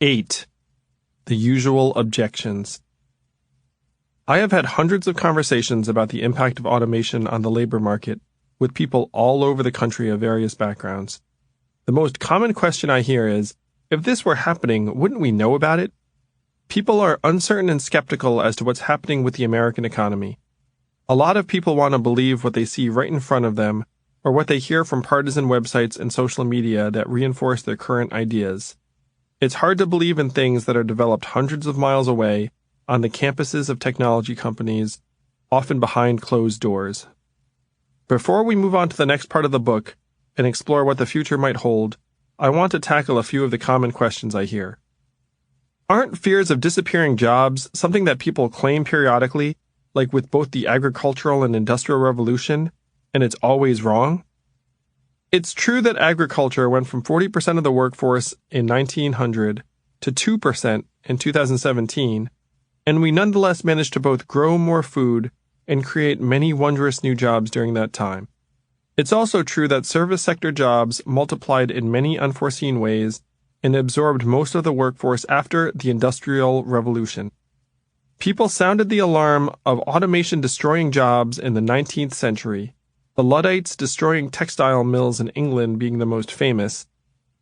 8. The usual objections. I have had hundreds of conversations about the impact of automation on the labor market with people all over the country of various backgrounds. The most common question I hear is, if this were happening, wouldn't we know about it? People are uncertain and skeptical as to what's happening with the American economy. A lot of people want to believe what they see right in front of them or what they hear from partisan websites and social media that reinforce their current ideas. It's hard to believe in things that are developed hundreds of miles away on the campuses of technology companies, often behind closed doors. Before we move on to the next part of the book and explore what the future might hold, I want to tackle a few of the common questions I hear. Aren't fears of disappearing jobs something that people claim periodically, like with both the agricultural and industrial revolution, and it's always wrong? It's true that agriculture went from 40% of the workforce in 1900 to 2% in 2017, and we nonetheless managed to both grow more food and create many wondrous new jobs during that time. It's also true that service sector jobs multiplied in many unforeseen ways and absorbed most of the workforce after the Industrial Revolution. People sounded the alarm of automation destroying jobs in the 19th century, the Luddites destroying textile mills in England being the most famous,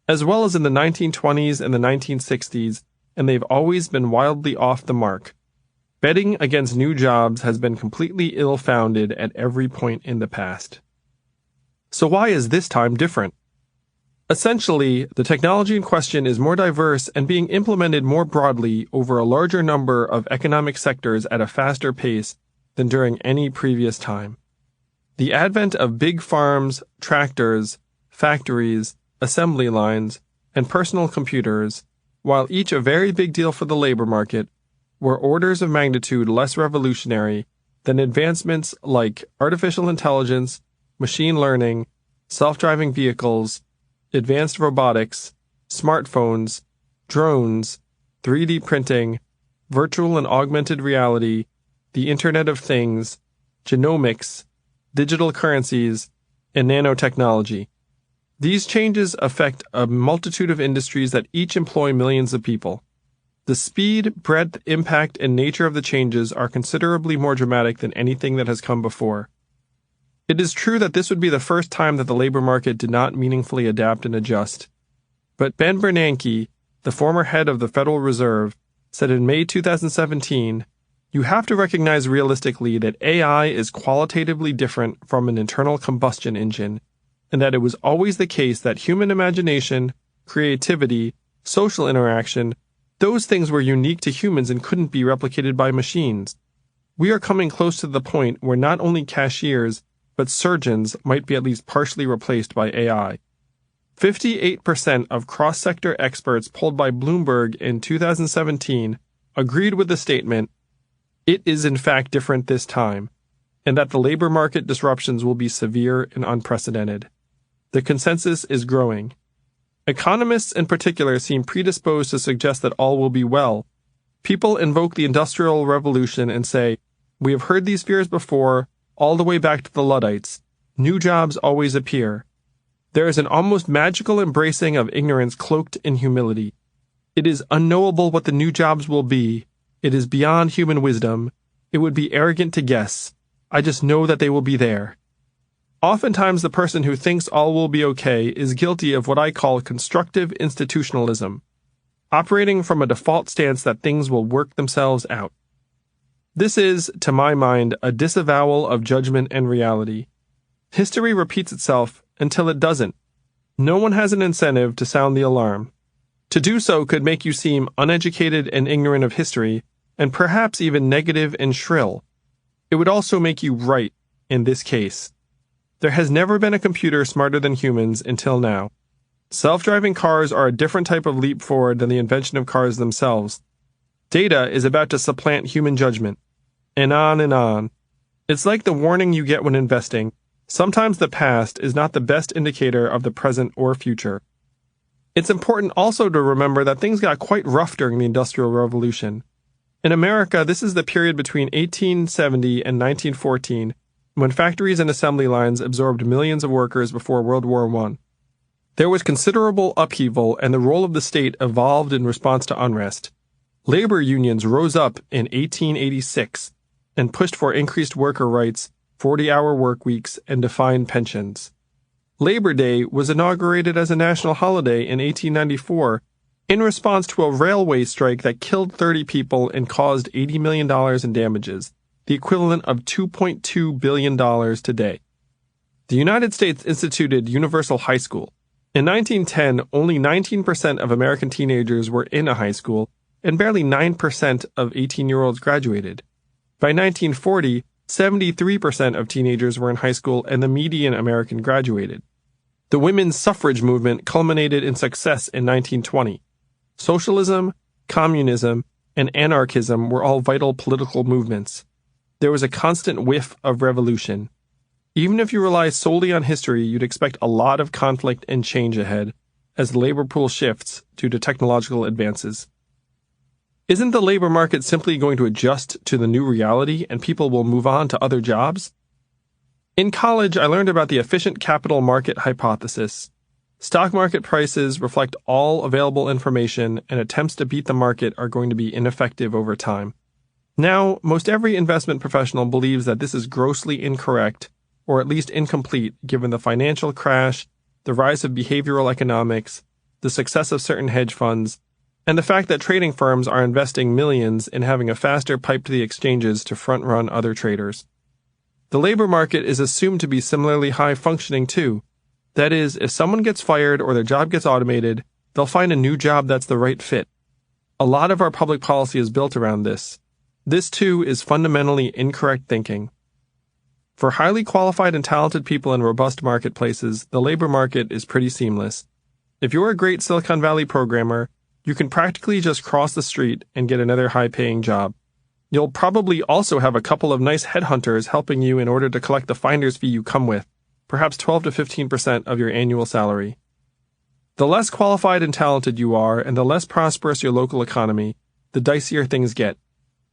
as well as in the 1920s and the 1960s, and they've always been wildly off the mark. Betting against new jobs has been completely ill-founded at every point in the past. So why is this time different? Essentially, the technology in question is more diverse and being implemented more broadly over a larger number of economic sectors at a faster pace than during any previous time. The advent of big farms, tractors, factories, assembly lines, and personal computers, while each a very big deal for the labor market, were orders of magnitude less revolutionary than advancements like artificial intelligence, machine learning, self-driving vehicles, advanced robotics, smartphones, drones, 3D printing, virtual and augmented reality, the Internet of Things, genomics, digital currencies, and nanotechnology. These changes affect a multitude of industries that each employ millions of people. The speed, breadth, impact, and nature of the changes are considerably more dramatic than anything that has come before. It is true that this would be the first time that the labor market did not meaningfully adapt and adjust. But Ben Bernanke, the former head of the Federal Reserve, said in May 2017, "You have to recognize realistically that AI is qualitatively different from an internal combustion engine, and that it was always the case that human imagination, creativity, social interaction, those things were unique to humans and couldn't be replicated by machines. We are coming close to the point where not only cashiers, but surgeons might be at least partially replaced by AI." 58% of cross-sector experts polled by Bloomberg in 2017 agreed with the statement, "It is in fact different this time," and that the labor market disruptions will be severe and unprecedented. The consensus is growing. Economists in particular seem predisposed to suggest that all will be well. People invoke the Industrial Revolution and say, "We have heard these fears before, all the way back to the Luddites. New jobs always appear." There is an almost magical embracing of ignorance cloaked in humility. It is unknowable what the new jobs will be. It is beyond human wisdom. It would be arrogant to guess. I just know that they will be there. Oftentimes the person who thinks all will be okay is guilty of what I call constructive institutionalism, operating from a default stance that things will work themselves out. This is, to my mind, a disavowal of judgment and reality. History repeats itself until it doesn't. No one has an incentive to sound the alarm. To do so could make you seem uneducated and ignorant of history, and perhaps even negative and shrill. It would also make you right in this case. There has never been a computer smarter than humans until now. Self-driving cars are a different type of leap forward than the invention of cars themselves. Data is about to supplant human judgment. And on and on. It's like the warning you get when investing. Sometimes the past is not the best indicator of the present or future. It's important also to remember that things got quite rough during the Industrial Revolution. In America, this is the period between 1870 and 1914, when factories and assembly lines absorbed millions of workers before World War I. There was considerable upheaval, and the role of the state evolved in response to unrest. Labor unions rose up in 1886 and pushed for increased worker rights, 40-hour work weeks, and defined pensions. Labor Day was inaugurated as a national holiday in 1894 in response to a railway strike that killed 30 people and caused $80 million in damages, the equivalent of $2.2 billion today. The United States instituted universal high school. In 1910, only 19% of American teenagers were in a high school, and barely 9% of 18-year-olds graduated. By 1940, 73% of teenagers were in high school, and the median American graduated. The women's suffrage movement culminated in success in 1920. Socialism, communism, and anarchism were all vital political movements. There was a constant whiff of revolution. Even if you rely solely on history, you'd expect a lot of conflict and change ahead as the labor pool shifts due to technological advances. Isn't the labor market simply going to adjust to the new reality and people will move on to other jobs? In college, I learned about the efficient capital market hypothesis. Stock market prices reflect all available information, and attempts to beat the market are going to be ineffective over time. Now, most every investment professional believes that this is grossly incorrect, or at least incomplete, given the financial crash, the rise of behavioral economics, the success of certain hedge funds, and the fact that trading firms are investing millions in having a faster pipe to the exchanges to front-run other traders. The labor market is assumed to be similarly high-functioning too. That is, if someone gets fired or their job gets automated, they'll find a new job that's the right fit. A lot of our public policy is built around this. This too is fundamentally incorrect thinking. For highly qualified and talented people in robust marketplaces, the labor market is pretty seamless. If you're a great Silicon Valley programmer, you can practically just cross the street and get another high-paying job. You'll probably also have a couple of nice headhunters helping you in order to collect the finder's fee you come with, perhaps 12 to 15% of your annual salary. The less qualified and talented you are, and the less prosperous your local economy, the dicier things get.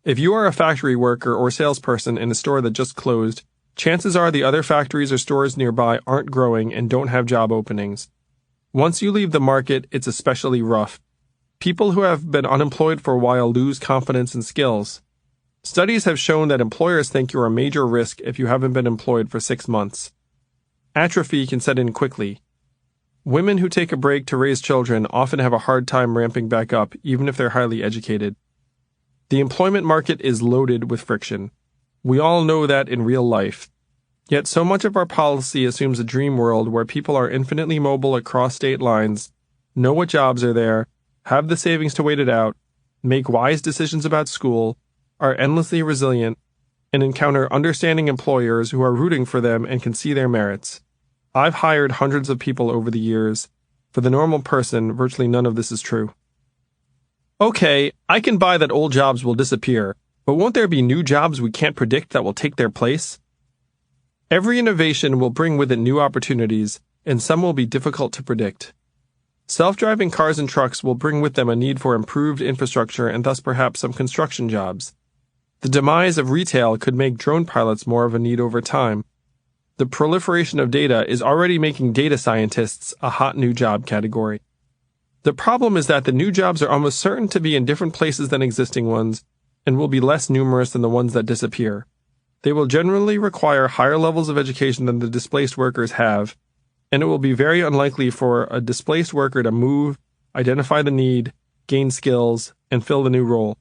If you are a factory worker or salesperson in a store that just closed, chances are the other factories or stores nearby aren't growing and don't have job openings. Once you leave the market, it's especially rough. People who have been unemployed for a while lose confidence and skills. Studies have shown that employers think you're a major risk if you haven't been employed for 6 months. Atrophy can set in quickly. Women who take a break to raise children often have a hard time ramping back up, even if they're highly educated. The employment market is loaded with friction. We all know that in real life. Yet so much of our policy assumes a dream world where people are infinitely mobile across state lines, know what jobs are there, have the savings to wait it out, make wise decisions about school, are endlessly resilient, and encounter understanding employers who are rooting for them and can see their merits. I've hired hundreds of people over the years. For the normal person, virtually none of this is true. Okay, I can buy that old jobs will disappear, but won't there be new jobs we can't predict that will take their place? Every innovation will bring with it new opportunities, and some will be difficult to predict. Self-driving cars and trucks will bring with them a need for improved infrastructure and thus perhaps some construction jobs. The demise of retail could make drone pilots more of a need over time. The proliferation of data is already making data scientists a hot new job category. The problem is that the new jobs are almost certain to be in different places than existing ones and will be less numerous than the ones that disappear. They will generally require higher levels of education than the displaced workers have, and it will be very unlikely for a displaced worker to move, identify the need, gain skills, and fill the new role.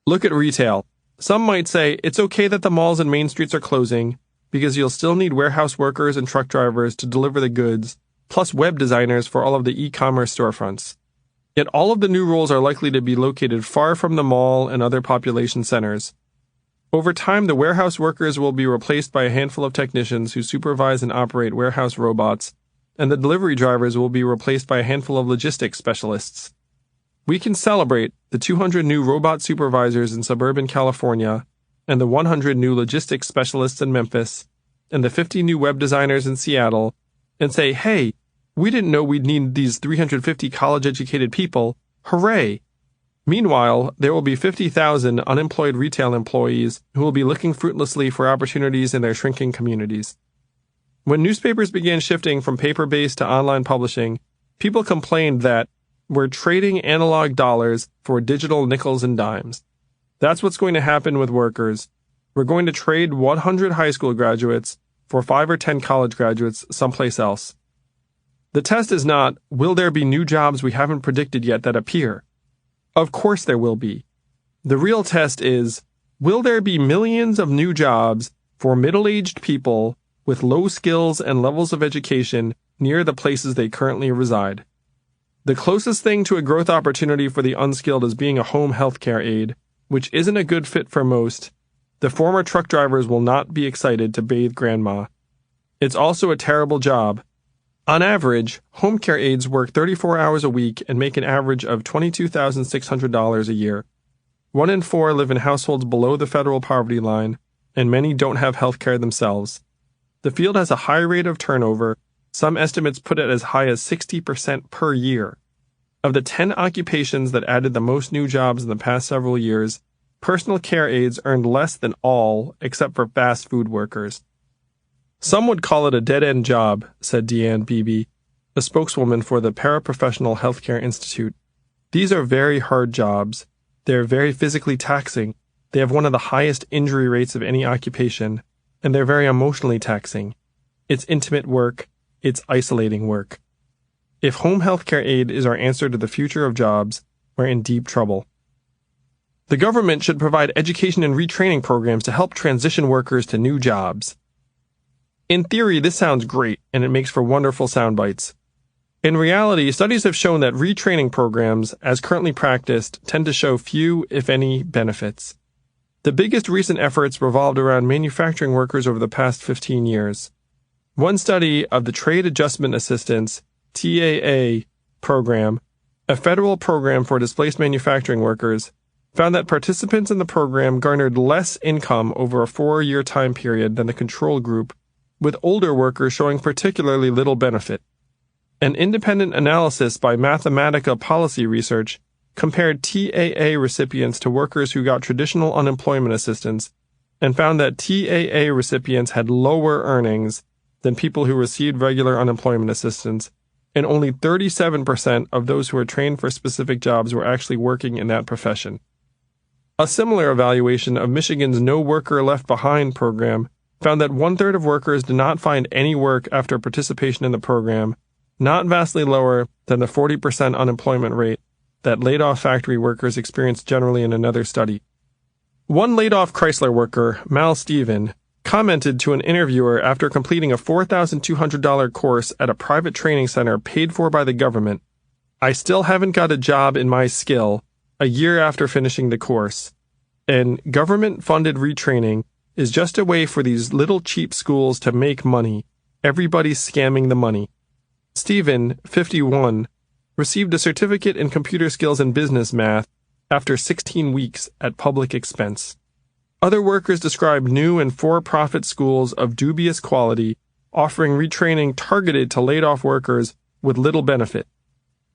Look at retail. Some might say it's okay that the malls and main streets are closing because you'll still need warehouse workers and truck drivers to deliver the goods, plus web designers for all of the e-commerce storefronts. Yet all of the new roles are likely to be located far from the mall and other population centers. Over time, the warehouse workers will be replaced by a handful of technicians who supervise and operate warehouse robots, and the delivery drivers will be replaced by a handful of logistics specialists. We can celebrate the 200 new robot supervisors in suburban California, and the 100 new logistics specialists in Memphis, and the 50 new web designers in Seattle, and say, hey, we didn't know we'd need these 350 college-educated people. Hooray! Meanwhile, there will be 50,000 unemployed retail employees who will be looking fruitlessly for opportunities in their shrinking communities. When newspapers began shifting from paper-based to online publishing, people complained that we're trading analog dollars for digital nickels and dimes. That's what's going to happen with workers. We're going to trade 100 high school graduates for 5 or 10 college graduates someplace else. The test is not, will there be new jobs we haven't predicted yet that appear? Of course there will be. The real test is, will there be millions of new jobs for middle-aged people with low skills and levels of education near the places they currently reside? The closest thing to a growth opportunity for the unskilled is being a home healthcare aide, which isn't a good fit for most. The former truck drivers will not be excited to bathe grandma. It's also a terrible job. On average, home care aides work 34 hours a week and make an average of $22,600 a year. 1 in 4 live in households below the federal poverty line, and many don't have health care themselves. The field has a high rate of turnover. Some estimates put it as high as 60% per year. Of the 10 occupations that added the most new jobs in the past several years, personal care aides earned less than all except for fast food workers. Some would call it a dead-end job, said Deanne Beebe, a spokeswoman for the Paraprofessional Healthcare Institute. These are very hard jobs. They're very physically taxing. They have one of the highest injury rates of any occupation, and they're very emotionally taxing. It's intimate work. It's isolating work. If home healthcare aide is our answer to the future of jobs, we're in deep trouble. The government should provide education and retraining programs to help transition workers to new jobs. In theory, this sounds great, and it makes for wonderful sound bites. In reality, studies have shown that retraining programs, as currently practiced, tend to show few, if any, benefits. The biggest recent efforts revolved around manufacturing workers over the past 15 years. One study of the Trade Adjustment Assistance, TAA, program, a federal program for displaced manufacturing workers, found that participants in the program garnered less income over a 4-year time period than the control group, with older workers showing particularly little benefit. An independent analysis by Mathematica Policy Research compared TAA recipients to workers who got traditional unemployment assistance and found that TAA recipients had lower earnings than people who received regular unemployment assistance, and only 37% of those who were trained for specific jobs were actually working in that profession. A similar evaluation of Michigan's No Worker Left Behind program found that 1/3 of workers did not find any work after participation in the program, not vastly lower than the 40% unemployment rate that laid-off factory workers experienced generally in another study. One laid-off Chrysler worker, Mal Steven, commented to an interviewer after completing a $4,200 course at a private training center paid for by the government, "I still haven't got a job in my skill a year after finishing the course, and government-funded retraining is just a way for these little cheap schools to make money. Everybody's scamming the money." Stephen, 51, received a certificate in computer skills and business math after 16 weeks at public expense. Other workers described new and for-profit schools of dubious quality offering retraining targeted to laid-off workers with little benefit.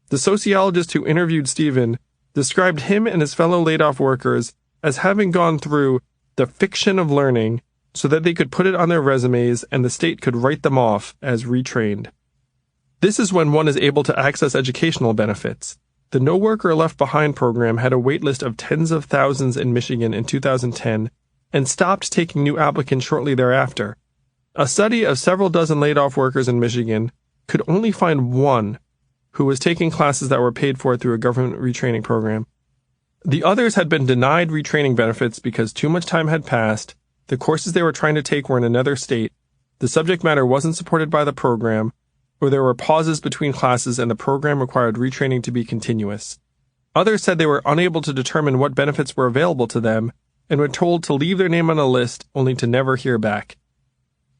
The sociologist who interviewed Stephen described him and his fellow laid-off workers as having gone through the fiction of learning so that they could put it on their resumes and the state could write them off as retrained. This is when one is able to access educational benefits. The No Worker Left Behind program had a waitlist of tens of thousands in Michigan in 2010 and stopped taking new applicants shortly thereafter. A study of several dozen laid-off workers in Michigan could only find one who was taking classes that were paid for through a government retraining program. The others had been denied retraining benefits because too much time had passed, the courses they were trying to take were in another state, the subject matter wasn't supported by the program, or there were pauses between classes and the program required retraining to be continuous. Others said they were unable to determine what benefits were available to them and were told to leave their name on a list only to never hear back.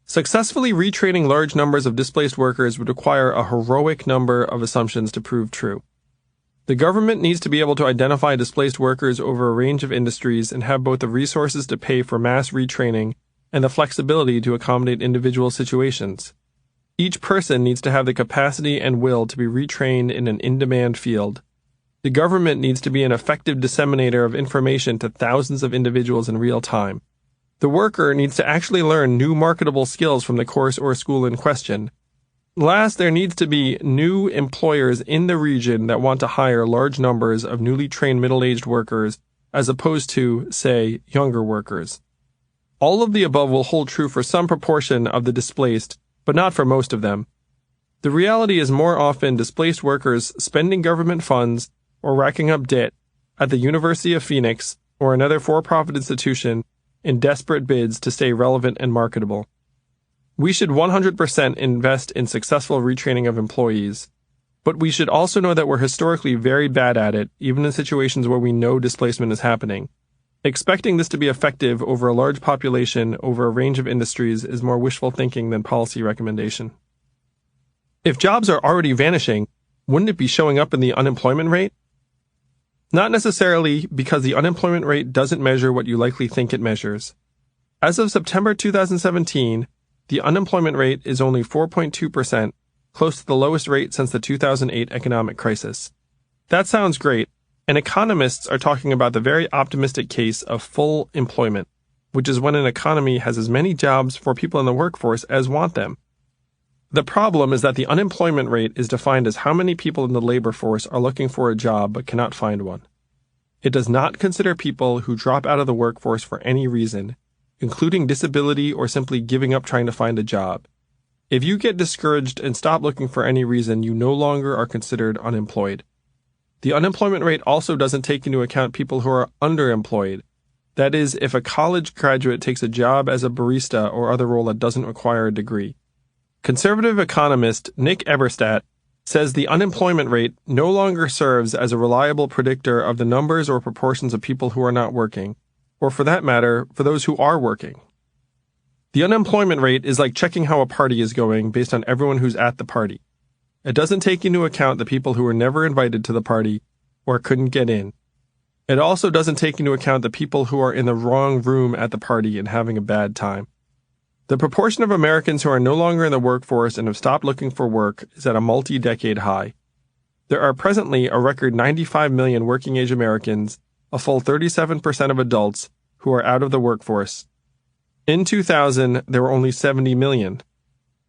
Successfully retraining large numbers of displaced workers would require a heroic number of assumptions to prove true. The government needs to be able to identify displaced workers over a range of industries and have both the resources to pay for mass retraining and the flexibility to accommodate individual situations. Each person needs to have the capacity and will to be retrained in an in-demand field. The government needs to be an effective disseminator of information to thousands of individuals in real time. The worker needs to actually learn new marketable skills from the course or school in question. Last, there needs to be new employers in the region that want to hire large numbers of newly trained middle-aged workers as opposed to, say, younger workers. All of the above will hold true for some proportion of the displaced, but not for most of them. The reality is more often displaced workers spending government funds or racking up debt at the University of Phoenix or another for-profit institution in desperate bids to stay relevant and marketable. We should 100% invest in successful retraining of employees, but we should also know that we're historically very bad at it, even in situations where we know displacement is happening. Expecting this to be effective over a large population over a range of industries is more wishful thinking than policy recommendation. If jobs are already vanishing, wouldn't it be showing up in the unemployment rate? Not necessarily, because the unemployment rate doesn't measure what you likely think it measures. As of September 2017, the unemployment rate is only 4.2%, close to the lowest rate since the 2008 economic crisis. That sounds great, and economists are talking about the very optimistic case of full employment, which is when an economy has as many jobs for people in the workforce as want them. The problem is that the unemployment rate is defined as how many people in the labor force are looking for a job but cannot find one. It does not consider people who drop out of the workforce for any reason, including disability or simply giving up trying to find a job. If you get discouraged and stop looking for any reason, you no longer are considered unemployed. The unemployment rate also doesn't take into account people who are underemployed. That is, if a college graduate takes a job as a barista or other role that doesn't require a degree. Conservative economist Nick Eberstadt says the unemployment rate no longer serves as a reliable predictor of the numbers or proportions of people who are not working, or for that matter, for those who are working. The unemployment rate is like checking how a party is going based on everyone who's at the party. It doesn't take into account the people who were never invited to the party or couldn't get in. It also doesn't take into account the people who are in the wrong room at the party and having a bad time. The proportion of Americans who are no longer in the workforce and have stopped looking for work is at a multi-decade high. There are presently a record 95 million working-age Americans, a full 37% of adults, who are out of the workforce. In 2000, there were only 70 million.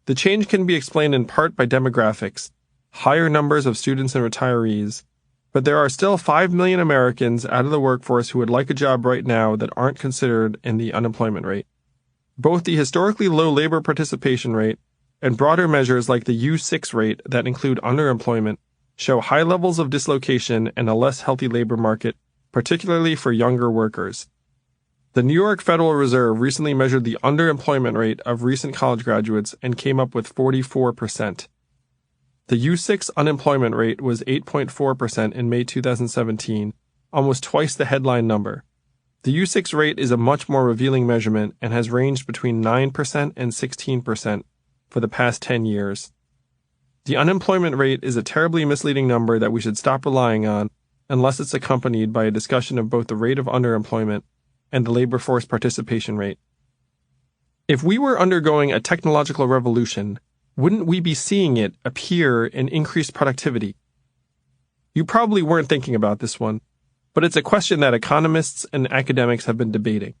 The change can be explained in part by demographics, higher numbers of students and retirees, but there are still 5 million Americans out of the workforce who would like a job right now that aren't considered in the unemployment rate. Both the historically low labor participation rate and broader measures like the U6 rate that include underemployment show high levels of dislocation and a less healthy labor market, particularly for younger workers. The New York Federal Reserve recently measured the underemployment rate of recent college graduates and came up with 44%. The U6 unemployment rate was 8.4% in May 2017, almost twice the headline number. The U6 rate is a much more revealing measurement and has ranged between 9% and 16% for the past 10 years. The unemployment rate is a terribly misleading number that we should stop relying on unless it's accompanied by a discussion of both the rate of underemployment and the labor force participation rate. If we were undergoing a technological revolution, wouldn't we be seeing it appear in increased productivity? You probably weren't thinking about this one, but it's a question that economists and academics have been debating.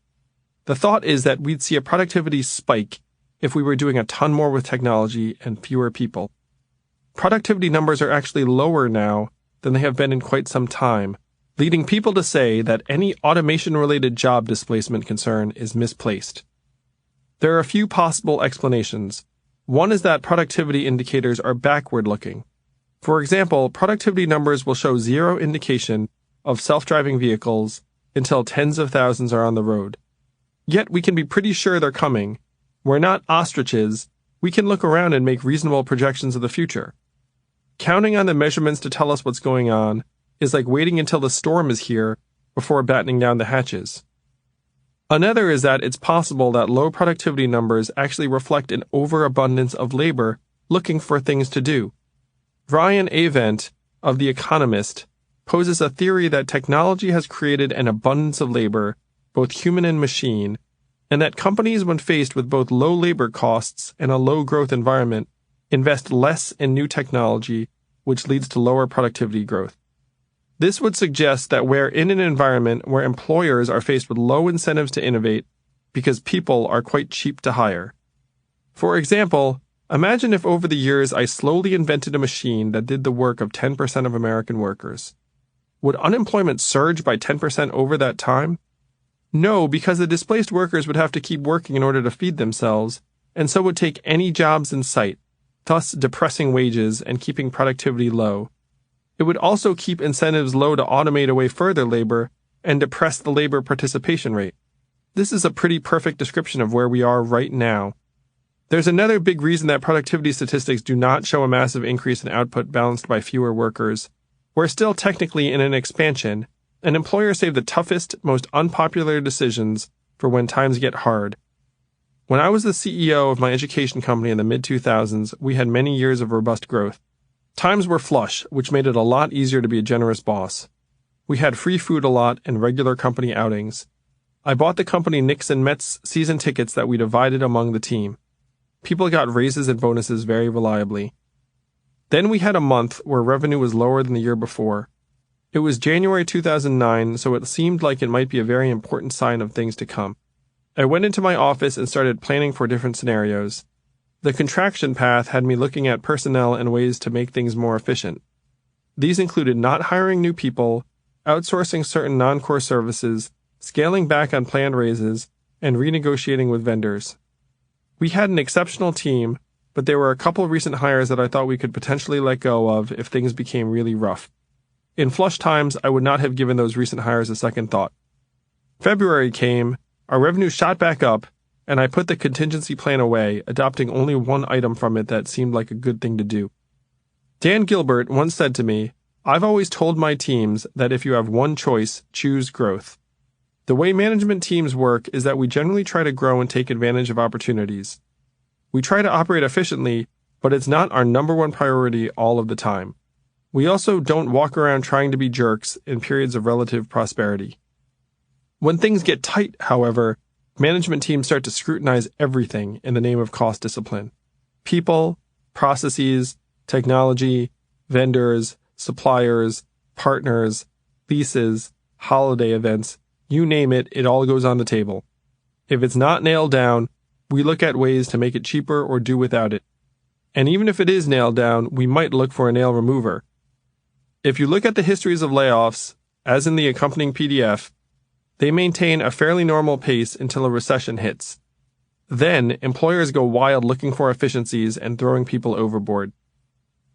The thought is that we'd see a productivity spike if we were doing a ton more with technology and fewer people. Productivity numbers are actually lower now than they have been in quite some time, leading people to say that any automation-related job displacement concern is misplaced. There are a few possible explanations. One is that productivity indicators are backward-looking. For example, productivity numbers will show zero indication of self-driving vehicles until tens of thousands are on the road. Yet we can be pretty sure they're coming. We're not ostriches. We can look around and make reasonable projections of the future. Counting on the measurements to tell us what's going on is like waiting until the storm is here before battening down the hatches. Another is that it's possible that low productivity numbers actually reflect an overabundance of labor looking for things to do. Ryan Avent of The Economist poses a theory that technology has created an abundance of labor, both human and machine, and that companies, when faced with both low labor costs and a low growth environment, invest less in new technology, which leads to lower productivity growth. This would suggest that we're in an environment where employers are faced with low incentives to innovate, because people are quite cheap to hire. For example, imagine if over the years I slowly invented a machine that did the work of 10% of American workers. Would unemployment surge by 10% over that time? No, because the displaced workers would have to keep working in order to feed themselves, and so would take any jobs in sight, thus depressing wages and keeping productivity low. It would also keep incentives low to automate away further labor and depress the labor participation rate. This is a pretty perfect description of where we are right now. There's another big reason that productivity statistics do not show a massive increase in output balanced by fewer workers. We're still technically in an expansion, and employers save the toughest, most unpopular decisions for when times get hard. When I was the CEO of my education company in the mid-2000s, we had many years of robust growth. Times were flush, which made it a lot easier to be a generous boss. We had free food a lot and regular company outings. I bought the company Knicks and Mets season tickets that we divided among the team. People got raises and bonuses very reliably. Then we had a month where revenue was lower than the year before. It was January 2009, so it seemed like it might be a very important sign of things to come. I went into my office and started planning for different scenarios. The contraction path had me looking at personnel and ways to make things more efficient. These included not hiring new people, outsourcing certain non-core services, scaling back on planned raises, and renegotiating with vendors. We had an exceptional team, but there were a couple recent hires that I thought we could potentially let go of if things became really rough. In flush times, I would not have given those recent hires a second thought. February came, our revenue shot back up, and I put the contingency plan away, adopting only one item from it that seemed like a good thing to do. Dan Gilbert once said to me, "I've always told my teams that if you have one choice, choose growth." The way management teams work is that we generally try to grow and take advantage of opportunities. We try to operate efficiently, but it's not our number one priority all of the time. We also don't walk around trying to be jerks in periods of relative prosperity. When things get tight, however, management teams start to scrutinize everything in the name of cost discipline. People, processes, technology, vendors, suppliers, partners, leases, holiday events, you name it, it all goes on the table. If it's not nailed down, we look at ways to make it cheaper or do without it. And even if it is nailed down, we might look for a nail remover. If you look at the histories of layoffs, as in the accompanying PDF, they maintain a fairly normal pace until a recession hits. Then, employers go wild looking for efficiencies and throwing people overboard.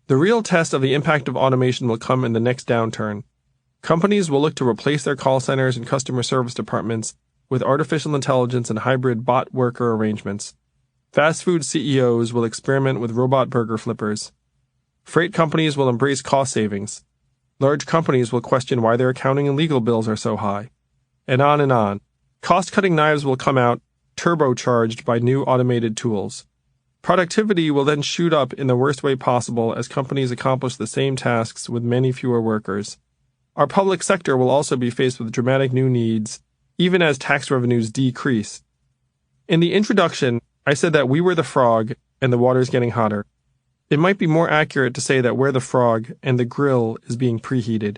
The real test of the impact of automation will come in the next downturn. Companies will look to replace their call centers and customer service departments with artificial intelligence and hybrid bot worker arrangements. Fast food CEOs will experiment with robot burger flippers. Freight companies will embrace cost savings. Large companies will question why their accounting and legal bills are so high. And on and on. Cost-cutting knives will come out, turbocharged by new automated tools. Productivity will then shoot up in the worst way possible as companies accomplish the same tasks with many fewer workers. Our public sector will also be faced with dramatic new needs, even as tax revenues decrease. In the introduction, I said that we were the frog and the water's getting hotter. It might be more accurate to say that we're the frog and the grill is being preheated.